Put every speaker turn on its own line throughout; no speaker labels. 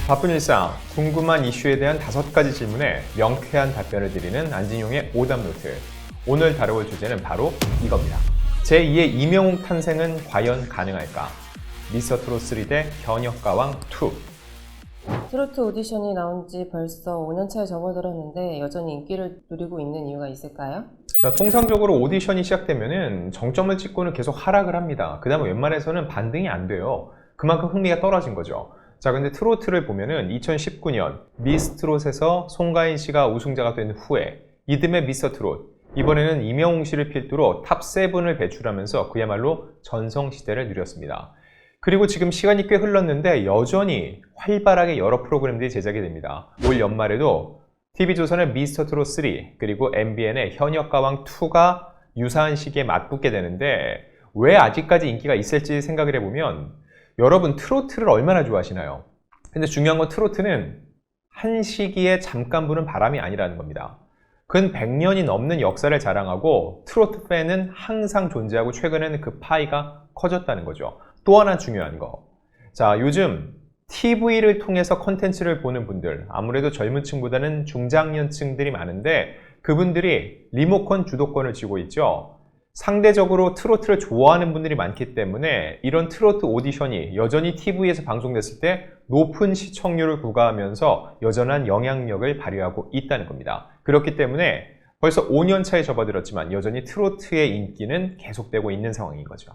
바쁜 일상, 궁금한 이슈에 대한 5가지 질문에 명쾌한 답변을 드리는 안진용의 오답노트. 오늘 다뤄볼 주제는 바로 이겁니다. 제2의 이명웅 탄생은 과연 가능할까? 미스터트롯 3 대 현역가왕 2.
트로트 오디션이 나온 지 벌써 5년차에 접어들었는데 여전히 인기를 누리고 있는 이유가 있을까요?
자, 통상적으로 오디션이 시작되면은 정점을 찍고는 계속 하락을 합니다. 그 다음에 웬만해서는 반등이 안 돼요. 그만큼 흥미가 떨어진 거죠. 자, 근데 트로트를 보면은 2019년 미스트롯에서 송가인 씨가 우승자가 된 후에 이듬해 미스터트롯, 이번에는 이명웅 씨를 필두로 탑7을 배출하면서 그야말로 전성시대를 누렸습니다. 그리고 지금 시간이 꽤 흘렀는데 여전히 활발하게 여러 프로그램들이 제작이 됩니다. 올 연말에도 TV조선의 미스터트롯 3 그리고 MBN의 현역가왕 2가 유사한 시기에 맞붙게 되는데 왜 아직까지 인기가 있을지 생각을 해보면 여러분 트로트를 얼마나 좋아하시나요? 근데 중요한 건 트로트는 한 시기에 잠깐 부는 바람이 아니라는 겁니다. 근 100년이 넘는 역사를 자랑하고 트로트 팬은 항상 존재하고 최근에는 그 파이가 커졌다는 거죠. 또 하나 중요한 거. 자, 요즘 TV를 통해서 콘텐츠를 보는 분들, 아무래도 젊은 층보다는 중장년층들이 많은데 그분들이 리모컨 주도권을 쥐고 있죠. 상대적으로 트로트를 좋아하는 분들이 많기 때문에 이런 트로트 오디션이 여전히 TV에서 방송됐을 때 높은 시청률을 구가하면서 여전한 영향력을 발휘하고 있다는 겁니다. 그렇기 때문에 벌써 5년 차에 접어들었지만 여전히 트로트의 인기는 계속되고 있는 상황인 거죠.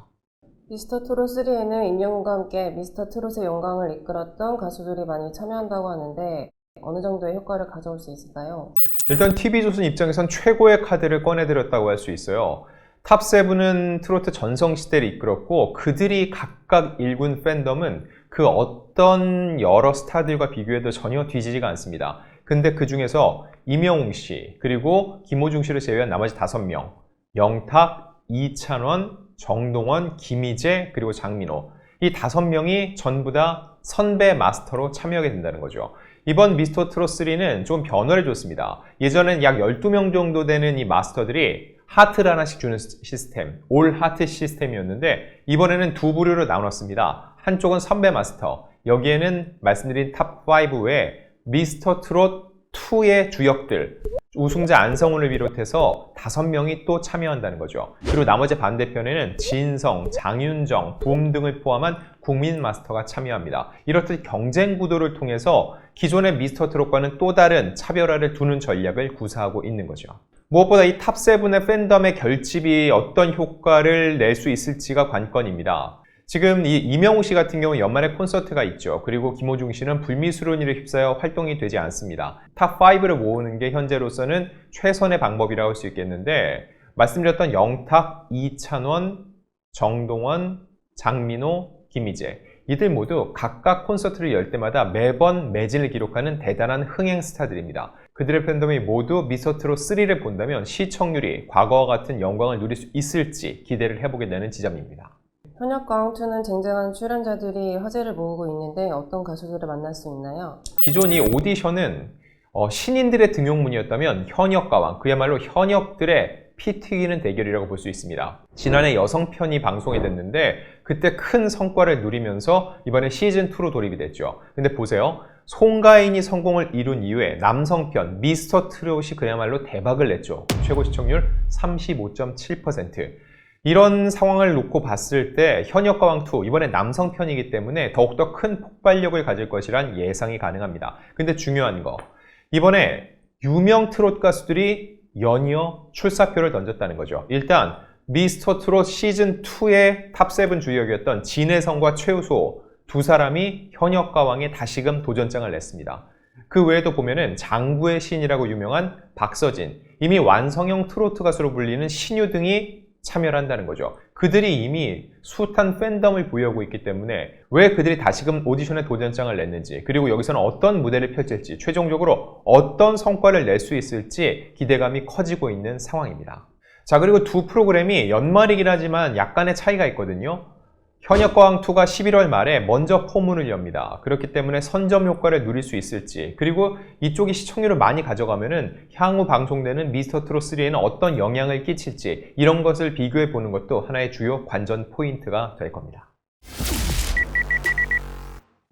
미스터트롯 3에는 임영웅과 함께 미스터트롯의 영광을 이끌었던 가수들이 많이 참여한다고 하는데 어느 정도의 효과를 가져올 수 있을까요?
일단 TV조선 입장에선 최고의 카드를 꺼내들었다고 할 수 있어요. 탑7은 트로트 전성시대를 이끌었고 그들이 각각 일군 팬덤은 그 어떤 여러 스타들과 비교해도 전혀 뒤지지가 않습니다. 근데 그 중에서 임영웅 씨 그리고 김호중 씨를 제외한 나머지 5명, 영탁, 이찬원, 정동원, 김희재 그리고 장민호, 이 5명이 전부 다 선배 마스터로 참여하게 된다는 거죠. 이번 미스터트롯 3는 좀 변화를 줬습니다. 예전엔 약 12명 정도 되는 이 마스터들이 하트를 하나씩 주는 시스템, 올 하트 시스템이었는데 이번에는 두 부류로 나눴습니다. 한쪽은 선배 마스터, 여기에는 말씀드린 탑5 외에 미스터트롯 2의 주역들, 우승자 안성훈을 비롯해서 5명이 또 참여한다는 거죠. 그리고 나머지 반대편에는 진성, 장윤정, 붐 등을 포함한 국민 마스터가 참여합니다. 이렇듯 경쟁 구도를 통해서 기존의 미스터트롯과는 또 다른 차별화를 두는 전략을 구사하고 있는 거죠. 무엇보다 이 탑7의 팬덤의 결집이 어떤 효과를 낼 수 있을지가 관건입니다. 지금 이 이명웅 씨 같은 경우 연말에 콘서트가 있죠. 그리고 김호중 씨는 불미스러운 일에 휩싸여 활동이 되지 않습니다. 탑5를 모으는 게 현재로서는 최선의 방법이라고 할 수 있겠는데 말씀드렸던 영탁, 이찬원, 정동원, 장민호, 김희재, 이들 모두 각각 콘서트를 열 때마다 매번 매진을 기록하는 대단한 흥행 스타들입니다. 그들의 팬덤이 모두 미스터트롯 3를 본다면 시청률이 과거와 같은 영광을 누릴 수 있을지 기대를 해보게 되는 지점입니다.
현역가왕 2는 쟁쟁한 출연자들이 화제를 모으고 있는데 어떤 가수들을 만날 수 있나요?
기존 이 오디션은 신인들의 등용문이었다면 현역가왕, 그야말로 현역들의 피 튀기는 대결이라고 볼 수 있습니다. 지난해 여성편이 방송이 됐는데 그때 큰 성과를 누리면서 이번에 시즌2로 돌입이 됐죠. 근데 보세요. 송가인이 성공을 이룬 이후에 남성편 미스터트롯이 그야말로 대박을 냈죠. 최고 시청률 35.7%. 이런 상황을 놓고 봤을 때 현역가왕2 이번에 남성편이기 때문에 더욱더 큰 폭발력을 가질 것이란 예상이 가능합니다. 근데 중요한 거, 이번에 유명 트롯 가수들이 연이어 출사표를 던졌다는 거죠. 일단 미스터트롯 시즌2의 탑7 주역이었던 진혜성과 최우수 두 사람이 현역가왕에 다시금 도전장을 냈습니다. 그 외에도 보면은 장구의 신이라고 유명한 박서진, 이미 완성형 트로트 가수로 불리는 신유 등이 참여를 한다는 거죠. 그들이 이미 숱한 팬덤을 보유하고 있기 때문에 왜 그들이 다시금 오디션에 도전장을 냈는지, 그리고 여기서는 어떤 무대를 펼칠지, 최종적으로 어떤 성과를 낼 수 있을지 기대감이 커지고 있는 상황입니다. 자, 그리고 두 프로그램이 연말이긴 하지만 약간의 차이가 있거든요. 현역가왕2가 11월 말에 먼저 포문을 엽니다. 그렇기 때문에 선점 효과를 누릴 수 있을지, 그리고 이쪽이 시청률을 많이 가져가면은 향후 방송되는 미스터트롯 3에는 어떤 영향을 끼칠지, 이런 것을 비교해 보는 것도 하나의 주요 관전 포인트가 될 겁니다.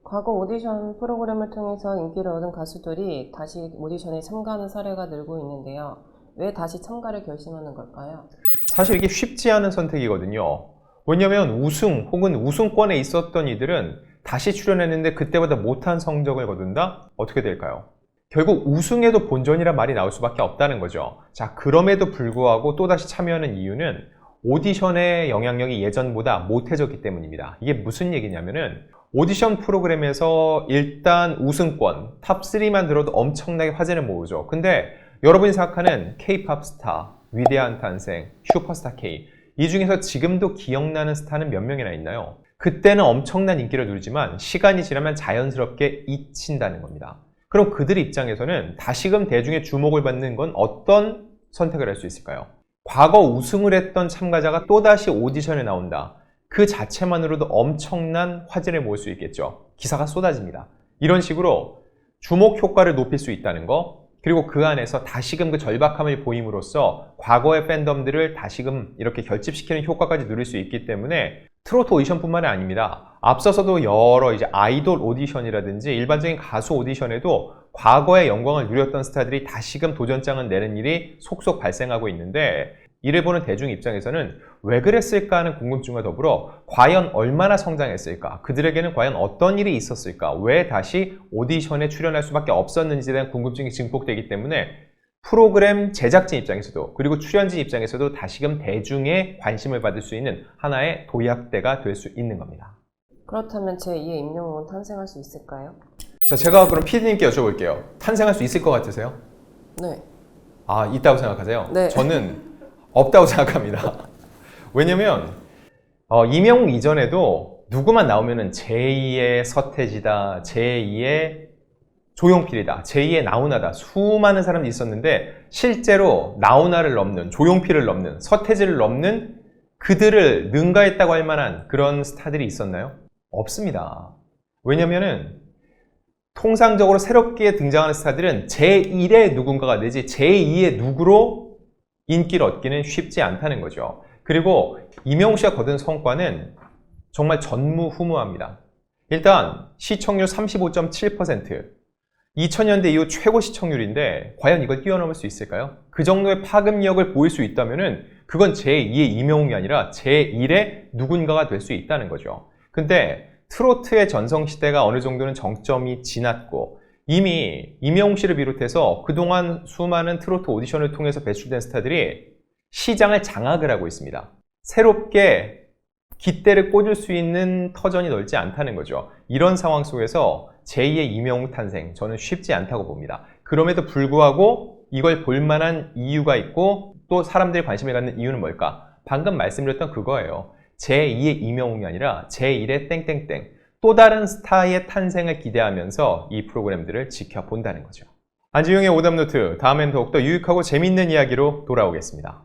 과거 오디션 프로그램을 통해서 인기를 얻은 가수들이 다시 오디션에 참가하는 사례가 늘고 있는데요. 왜 다시 참가를 결심하는 걸까요?
사실 이게 쉽지 않은 선택이거든요. 왜냐면 우승 혹은 우승권에 있었던 이들은 다시 출연했는데 그때보다 못한 성적을 거둔다? 어떻게 될까요? 결국 우승에도 본전이란 말이 나올 수밖에 없다는 거죠. 자, 그럼에도 불구하고 또다시 참여하는 이유는 오디션의 영향력이 예전보다 못해졌기 때문입니다. 이게 무슨 얘기냐면은 오디션 프로그램에서 일단 우승권, 탑3만 들어도 엄청나게 화제를 모으죠. 근데 여러분이 생각하는 K-팝 스타, 위대한 탄생, 슈퍼스타 K, 이 중에서 지금도 기억나는 스타는 몇 명이나 있나요? 그때는 엄청난 인기를 누리지만 시간이 지나면 자연스럽게 잊힌다는 겁니다. 그럼 그들 입장에서는 다시금 대중의 주목을 받는 건 어떤 선택을 할 수 있을까요? 과거 우승을 했던 참가자가 또다시 오디션에 나온다. 그 자체만으로도 엄청난 화제를 모을 수 있겠죠. 기사가 쏟아집니다. 이런 식으로 주목 효과를 높일 수 있다는 거, 그리고 그 안에서 다시금 그 절박함을 보임으로써 과거의 팬덤들을 다시금 이렇게 결집시키는 효과까지 누릴 수 있기 때문에 트로트 오디션뿐만이 아닙니다. 앞서서도 여러 이제 아이돌 오디션이라든지 일반적인 가수 오디션에도 과거의 영광을 누렸던 스타들이 다시금 도전장을 내는 일이 속속 발생하고 있는데, 이를 보는 대중 입장에서는 왜 그랬을까 하는 궁금증과 더불어 과연 얼마나 성장했을까? 그들에게는 과연 어떤 일이 있었을까? 왜 다시 오디션에 출연할 수밖에 없었는지에 대한 궁금증이 증폭되기 때문에 프로그램 제작진 입장에서도 그리고 출연진 입장에서도 다시금 대중의 관심을 받을 수 있는 하나의 도약대가 될 수 있는 겁니다.
그렇다면 제2의 임영웅은 탄생할 수 있을까요?
자, 제가 그럼 PD님께 여쭤볼게요. 탄생할 수 있을 것 같으세요?
네.
아, 있다고 생각하세요?
네.
저는 없다고 생각합니다. 왜냐면 임영웅 이전에도 누구만 나오면은 제2의 서태지다, 제2의 조용필이다, 제2의 나훈아다, 수많은 사람들이 있었는데 실제로 나훈아를 넘는, 조용필을 넘는, 서태지를 넘는 그들을 능가했다고 할 만한 그런 스타들이 있었나요? 없습니다. 왜냐면은 통상적으로 새롭게 등장하는 스타들은 제1의 누군가가 되지 제2의 누구로 인기를 얻기는 쉽지 않다는 거죠. 그리고 임영웅 씨가 거둔 성과는 정말 전무후무합니다. 일단 시청률 35.7%, 2000년대 이후 최고 시청률인데 과연 이걸 뛰어넘을 수 있을까요? 그 정도의 파급력을 보일 수 있다면은 그건 제2의 임영웅이 아니라 제1의 누군가가 될 수 있다는 거죠. 근데 트로트의 전성시대가 어느 정도는 정점이 지났고 이미 임영웅 씨를 비롯해서 그동안 수많은 트로트 오디션을 통해서 배출된 스타들이 시장을 장악을 하고 있습니다. 새롭게 깃대를 꽂을 수 있는 터전이 넓지 않다는 거죠. 이런 상황 속에서 제2의 임영웅 탄생, 저는 쉽지 않다고 봅니다. 그럼에도 불구하고 이걸 볼만한 이유가 있고 또 사람들이 관심을 갖는 이유는 뭘까? 방금 말씀드렸던 그거예요. 제2의 임영웅이 아니라 제1의 땡땡땡, 또 다른 스타의 탄생을 기대하면서 이 프로그램들을 지켜본다는 거죠. 안지용의 오답노트, 다음엔 더욱더 유익하고 재밌는 이야기로 돌아오겠습니다.